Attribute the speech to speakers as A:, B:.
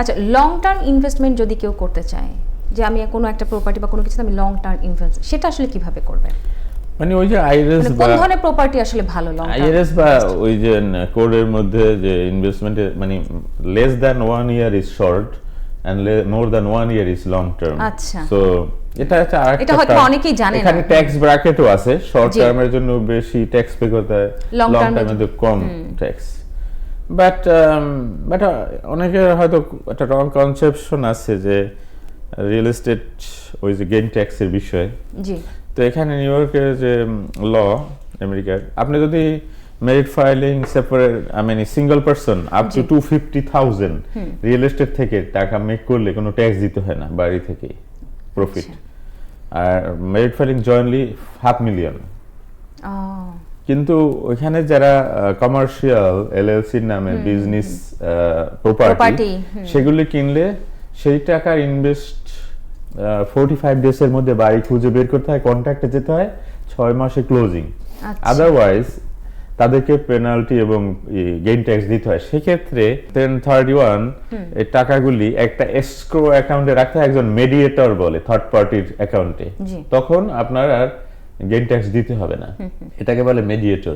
A: আচ্ছা, long term investment যদি কেউ করতে চায়, যে আমি কোনো একটা প্রপার্টি বা কোনো কিছু আমি লং টার্ম ইনভেস্ট, সেটা আসলে কিভাবে করবে?
B: মানে ওই যে আইআরএস
A: কোন ধরনের প্রপার্টি আসলে ভালো লং টার্ম?
B: আইআরএস বা ওই যে কোডের মধ্যে যে ইনভেস্টমেন্টে মানে less than 1 year is short and more than 1 year is long term.
A: আচ্ছা,
B: সো এটা হচ্ছে আরেকটা,
A: এটা হয়তো অনেকেই জানে না।
B: এখানে ট্যাক্স ব্র্যাকেটও আছে, শর্ট টার্মের জন্য বেশি ট্যাক্স পে করতে হয়, লং টার্মের জন্য কম ট্যাক্স। বাট অনেকের হয়তো একটা রং কনসেপশন আছে যে রিয়েল এস্টেট ওই যে গেইন ট্যাক্সের বিষয়ে।
A: জি।
B: তো এখানে নিউ ইয়র্কের যে ল আমেরিকার, আপনি যদি merit filing separate single person up to 250,000 real estate থেকে টাকা মেক করলে কোনো ট্যাক্স দিতে হয় না বাড়ি থেকে প্রফিট। আর মেরিট ফাইলিং জয়েন্টলি $500,000। কিন্তু ওইখানে যারা কমার্শিয়াল এলএলসির নামে বিজনেস প্রপার্টি সেগুলি কিনলে সেই টাকার ইনভেস্ট 45 ডেজের মধ্যে বাড়ি খুঁজে বের করতে হয়, কন্ট্রাক্টে যেতে হয়, 6 মাসে ক্লোজিং। আদারওয়াইজ তাদেরকে পেনাল্টি এবং গেইন ট্যাক্স দিতে হয়। সেক্ষেত্রে 1031 এই টাকাগুলি একটা এসক্রো অ্যাকাউন্টে রাখতে হয়, একজন মেডিয়েটর বলে, থার্ড পার্টির অ্যাকাউন্টে। তখন আপনার আর গেইন ট্যাক্স দিতে হবে না, এটাকে বলে মেডিয়েটর।